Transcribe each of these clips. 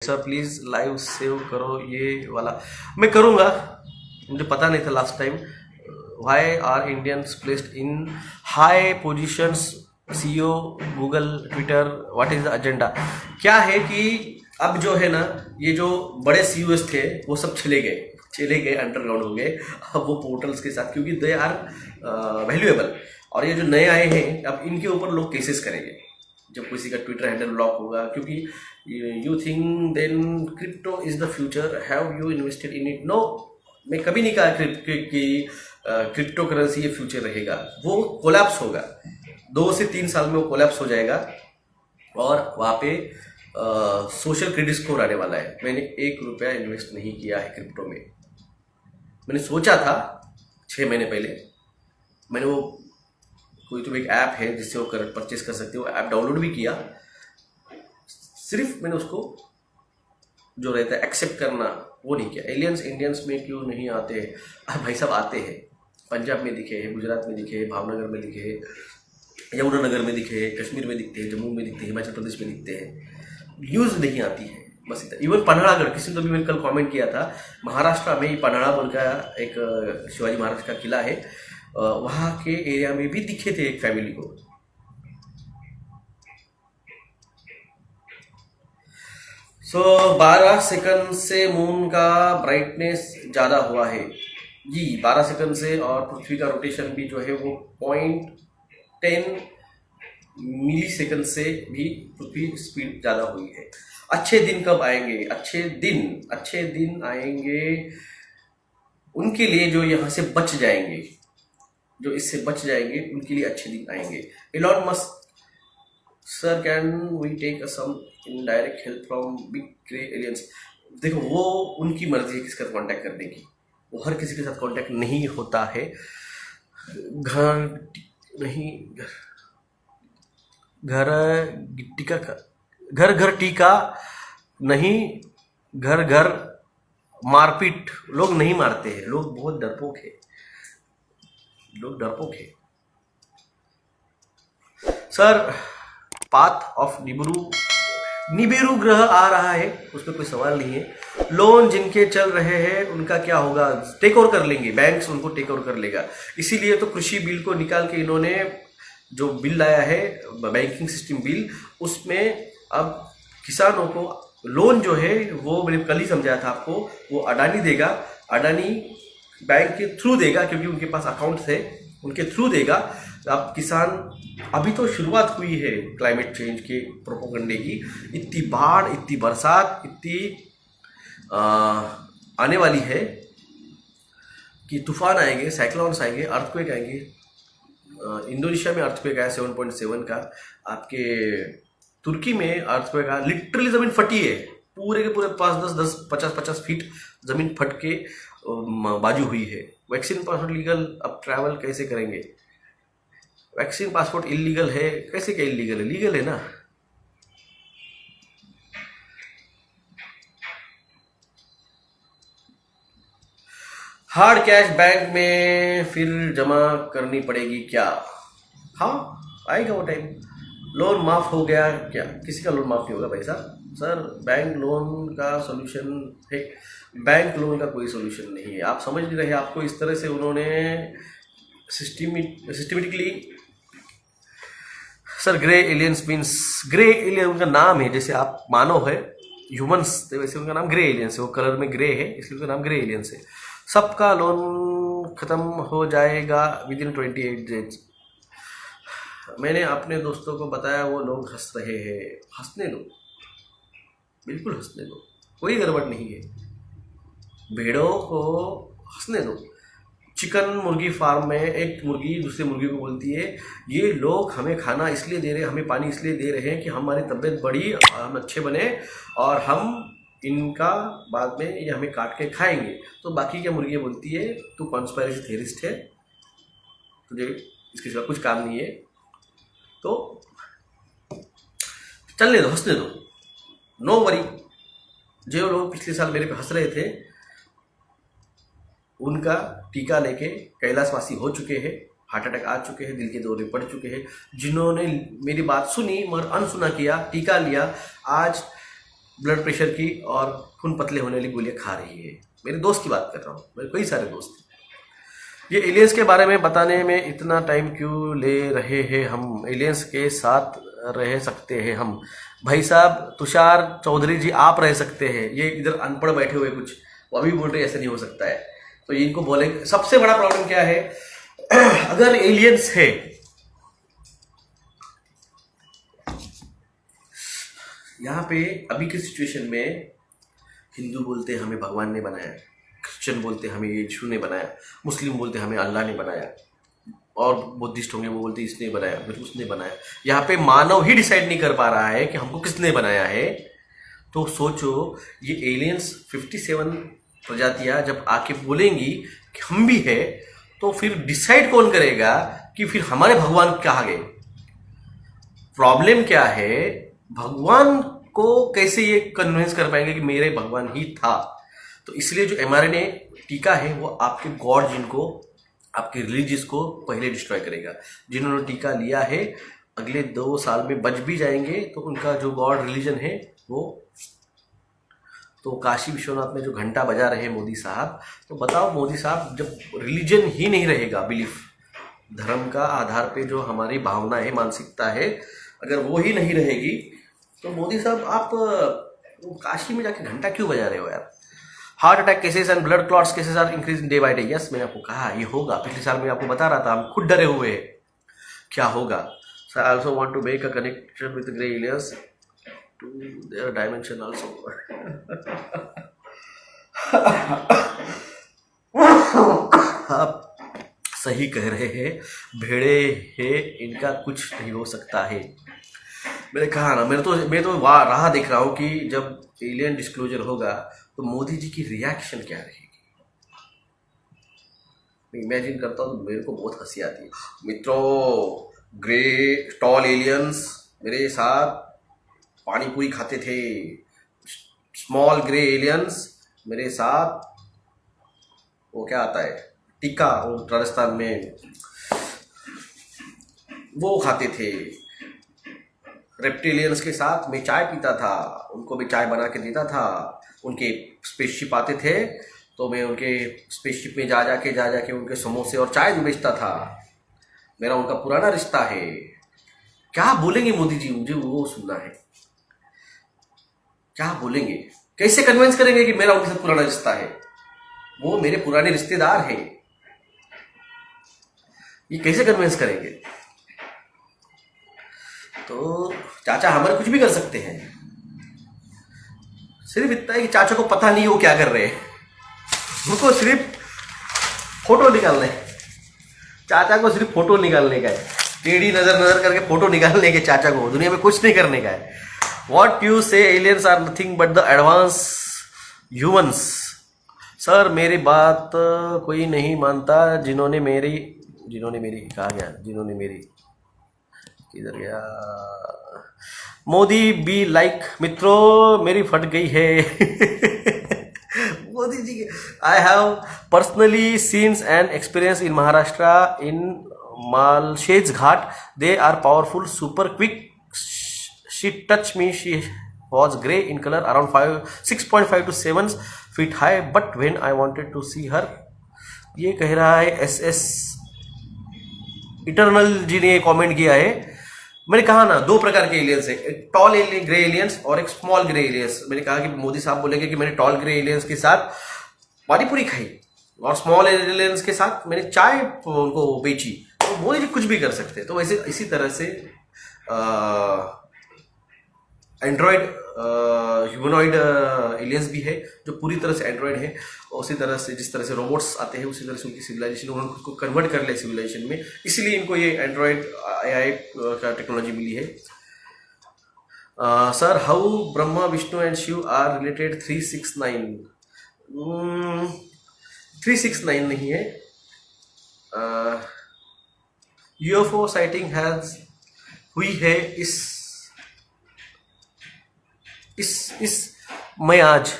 Sir please live save करो ये वाला। मैं करूँगा, मुझे पता नहीं था last time. Why are Indians placed in high positions, CEO Google Twitter, what is the agenda. क्या है कि अब जो है ना, ये जो बड़े CEOs थे वो सब चले गए, अंडरग्राउंड हो गए अब वो पोर्टल्स के साथ, क्योंकि दे आर वैल्यूएबल। और ये जो नए आए हैं अब इनके ऊपर लोग केसेस करेंगे जब किसी का ट्विटर हैंडल ब्लॉक होगा, क्योंकि you think then crypto is the future, have you invested in it? No, मैं कभी नहीं कहा कि क्रिप्टो करेंसी ये फ्यूचर रहेगा। वो कोलैप्स होगा, 2 से 3 साल में वो कोलैप्स हो जाएगा और वहाँ पे सोशल क्रेडिट स्कोर आने वाला है। मैंने 1 रुपया इन्वेस्ट नहीं किया है क्रिप्टो में। मैंने सोचा था 6 महीने पहले, मैंने वो कोई तो एक ऐप है जिससे वो परचेस कर सकते हो, ऐप डाउनलोड भी किया। सिर्फ मैंने उसको जो रहता है एक्सेप्ट करना वो नहीं किया। एलियंस इंडियंस में क्यों नहीं आते हैं? भाई साहब आते हैं, पंजाब में दिखे हैं, गुजरात में दिखे हैं, भावनगर में दिखे हैं, यमुनानगर में दिखे हैं, कश्मीर में दिखते हैं, जम्मू में दिखते हैं, हिमाचल प्रदेश में दिखते हैं। न्यूज़ नहीं आती है बस इतना। इवन पन्हाड़ागढ़, किसी ने तो भी मैंने कल कमेंट किया था, महाराष्ट्र में पन्हाड़ा बोल का एक शिवाजी महाराज का किला है, वहाँ के एरिया में भी दिखे थे एक फैमिली को। सो 12 सेकंड से मून का ब्राइटनेस ज़्यादा हुआ है जी, 12 सेकंड से। और पृथ्वी का रोटेशन भी जो है वो 0.10 मिली सेकंड से भी पृथ्वी स्पीड ज़्यादा हुई है। अच्छे दिन कब आएंगे? अच्छे दिन आएंगे उनके लिए जो यहाँ से बच जाएंगे, जो इससे बच जाएंगे उनके लिए अच्छे दिन आएंगे। Elon Musk sir, can we take some indirect help from big grey aliens? देखो, वो उनकी मर्जी है किसके साथ कांटेक्ट करने की, वो हर किसी के साथ कांटेक्ट नहीं होता है। घर घर टीका नहीं, घर घर मारपीट लोग नहीं मारते हैं, लोग बहुत डरपोक है, सर। पाथ ऑफ निबिरू ग्रह आ रहा है, उसमें कोई सवाल नहीं है। लोन जिनके चल रहे हैं उनका क्या होगा? टेक ओवर कर लेंगे, बैंक्स उनको टेक ओवर कर लेगा। इसीलिए तो कृषि बिल को निकाल के इन्होंने जो बिल लाया है, बैंकिंग सिस्टम बिल, उसमें अब किसानों को लोन जो है वो मैंने कल ही समझाया था आपको, वो अडानी देगा, अडानी बैंक के थ्रू देगा, क्योंकि उनके पास अकाउंट्स है, उनके थ्रू देगा। अब किसान, अभी तो शुरुआत हुई है क्लाइमेट चेंज के प्रोपोगंडे की, इतनी बाढ़, इतनी बरसात, इतनी आने वाली है कि तूफान आएंगे, साइक्लोन्स आएंगे, अर्थक्वेक आएंगे। इंडोनेशिया में अर्थक्वेक आया 7.7 का, आपके तुर्की में अर्थक्वेक आया, लिटरली ज़मीन फटी है, पूरे के पूरे 50 फीट ज़मीन फट के बाजू हुई है। वैक्सीन पासपोर्ट लीगल, अब ट्रैवल कैसे करेंगे? वैक्सीन पासपोर्ट इलीगल है, कैसे क्या इलीगल है? लीगल है ना। हार्ड कैश बैंक में फिर जमा करनी पड़ेगी क्या? हाँ, आएगा वो टाइम। लोन माफ हो गया क्या? किसी का लोन माफ नहीं होगा भाई साहब। सर, बैंक लोन का सोल्यूशन है, बैंक लोन का कोई सोल्यूशन नहीं है। आप समझ नहीं रहे, आपको इस तरह से उन्होंने systematically. Sir, grey aliens means, grey alien उनका नाम है, जैसे आप मानव है, ह्यूमंस, तो वैसे उनका नाम ग्रे एलियंस है, वो कलर में ग्रे है इसलिए उनका नाम ग्रे एलियंस है। सबका लोन खत्म हो जाएगा विदिन 28 डेज। मैंने अपने दोस्तों को बताया, वो लोग हंस रहे हैं। हंसने दो, बिल्कुल हंसने दो, कोई गड़बड़ नहीं है। भेड़ों को हंसने दो। चिकन मुर्गी फार्म में एक मुर्गी दूसरी मुर्गी को बोलती है, ये लोग हमें खाना इसलिए दे रहे हैं, हमें पानी इसलिए दे रहे हैं कि हमारी तबीयत बढ़ी, हम अच्छे बने, और हम इनका बाद में ये हमें काट के खाएंगे। तो बाकी क्या मुर्गी बोलती है, तू कॉन्स्पिरेसी थियरिस्ट है, तुझे इसके सिवा कुछ काम नहीं है, तो चलने दो, हंसने दो, नो वरी। जो लोग पिछले साल मेरे पे हंस रहे थे, उनका टीका लेके कैलाशवासी हो चुके हैं, हार्ट अटैक आ चुके हैं, दिल के दौरे पड़ चुके हैं। जिन्होंने मेरी बात सुनी मगर अनसुना किया, टीका लिया, आज ब्लड प्रेशर की और खून पतले होने वाली गोलियां खा रही है। मेरे दोस्त की बात कर रहा हूँ, मेरे कई सारे दोस्त। ये एलियंस के बारे में बताने में इतना टाइम क्यों ले रहे हैं हम? एलियंस के साथ रह सकते हैं हम। भाई साहब तुषार चौधरी जी, आप रह सकते हैं। ये इधर अनपढ़ बैठे हुए कुछ, वो अभी बोल रहे ऐसे नहीं हो सकता है, तो ये इनको बोलेंगे। सबसे बड़ा प्रॉब्लम क्या है, अगर एलियंस है, यहाँ पे अभी की सिचुएशन में हिंदू बोलते हैं हमें भगवान ने बनाया, क्रिश्चियन बोलते हैं हमें यीशु ने बनाया, मुस्लिम बोलते हैं हमें अल्लाह ने बनाया, और बुद्धिस्ट होंगे वो बोलते हैं इसने बनाया, फिर उसने बनाया। यहाँ पे मानव ही डिसाइड नहीं कर पा रहा है कि हमको किसने बनाया है। तो सोचो, ये एलियंस 57 प्रजातियां जब आके बोलेंगी कि हम भी है, तो फिर डिसाइड कौन करेगा कि फिर हमारे भगवान कहाँ गए? प्रॉब्लम क्या है, भगवान को कैसे ये कन्विंस कर पाएंगे कि मेरे भगवान ही था? तो इसलिए जो mRNA टीका है वो आपके गॉड, जिनको आपके रिलीजियस को पहले डिस्ट्रॉय करेगा। जिन्होंने टीका लिया है अगले 2 साल में बच भी जाएंगे, तो उनका जो गॉड रिलीजन है वो, तो काशी विश्वनाथ में जो घंटा बजा रहे मोदी साहब, तो बताओ मोदी साहब, जब रिलीजन ही नहीं रहेगा, बिलीफ, धर्म का आधार पे जो हमारी भावना है, मानसिकता है, अगर वो ही नहीं रहेगी, तो मोदी साहब आप काशी में जाके घंटा क्यों बजा रहे हो यार? Heart attack cases and blood clots cases are increasing day by day. Yes, मैंने आपको कहा ये होगा। पिछले साल मैं आपको बता रहा था, हम खुद डरे हुए हैं क्या होगा। So I also want to make a connection with grey aliens to their dimension also. आप सही कह रहे हैं, भेड़े हैं, इनका कुछ नहीं हो सकता है। मैंने कहा ना, मैं तो राह देख रहा हूँ कि जब एलियन डिस्क्लोजर होगा तो मोदी जी की रिएक्शन क्या रहेगी। मैं इमेजिन करता हूँ तो मेरे को बहुत हंसी आती है। मित्रों, ग्रे टॉल एलियंस मेरे साथ पानी पूरी खाते थे, स्मॉल ग्रे एलियंस मेरे साथ वो क्या आता है, टिक्का, राजस्थान में वो खाते थे। रेप्टिलियंस के साथ मैं चाय पीता था, उनको भी चाय बना के देता था। उनके स्पेसशिप आते थे तो मैं उनके स्पेसशिप में जा जाके उनके समोसे और चाय भी बेचता था। मेरा उनका पुराना रिश्ता है। क्या बोलेंगे मोदी जी, मुझे वो सुनना है। क्या बोलेंगे, कैसे कन्विंस करेंगे कि मेरा उनके साथ पुराना रिश्ता है? वो मेरे पुराने रिश्तेदार हैं, ये कैसे कन्विंस करेंगे? तो चाचा हमारे कुछ भी कर सकते हैं, सिर्फ इतना है कि चाचा को पता नहीं है वो क्या कर रहे हैं, उनको सिर्फ फोटो निकालना है। चाचा को सिर्फ फोटो निकालने का है, टेढ़ी नजर करके फोटो निकालने के। चाचा को दुनिया में कुछ नहीं करने का है। What you say aliens are nothing but the advance humans. Sir मेरी बात कोई नहीं मानता, जिन्होंने मेरी कहा गया, जिन्होंने मेरी किधर गया, मोदी बी लाइक। मित्रों मेरी फट गई है। मोदी जी के, I have personally seens and experience in Maharashtra in Malshej Ghat. They are powerful, super quick. She touch me, she was grey in color, around 6.5 to 7 feet high, but when I wanted to see her, ये कह रहा है SS eternal जी ने comment किया है। मैंने कहा ना, 2 प्रकार के एलियंस है, एक टॉल एलियन ग्रे एलियंस और एक स्मॉल ग्रे एलियंस। मैंने कहा कि मोदी साहब बोलेंगे कि मैंने टॉल ग्रे एलियंस के साथ पानीपुरी खाई और स्मॉल एलियंस के साथ मैंने चाय उनको बेची, तो मोदी जी कुछ भी कर सकते हैं। तो वैसे इसी तरह से एंड्रॉयड ह्यूमनॉइड एलियंस भी है जो पूरी तरह से एंड्रॉयड है, और उसी तरह से जिस तरह से रोबोट्स आते हैं उसी तरह से उनकी सिविलाइजेशन, उन्होंने खुद को कन्वर्ट कर लिया सिविलाइजेशन में, इसलिए इनको ये एंड्रॉयड AI का टेक्नोलॉजी मिली है। Sir how Brahma Vishnu and Shiva are related 369? 369 नहीं है। UFO साइटिंग हैज हुई है मैं आज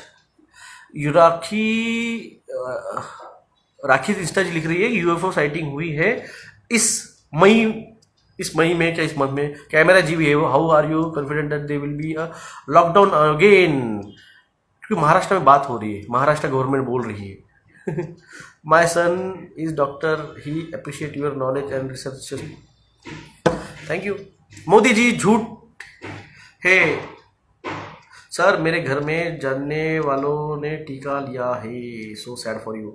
राखी इंस्टा जी लिख रही है UFO साइटिंग हुई है इस मई इस महीने में क्या, इस मंथ में क्या मेरा जी है, how are you confident that they will be a lockdown again? क्योंकि महाराष्ट्र में बात हो रही है, महाराष्ट्र गवर्नमेंट बोल रही है my son is doctor, he appreciate your knowledge and research. Thank you. Modi ji झूठ है सर, मेरे घर में जानने वालों ने टीका लिया है, सो सैड फॉर यू।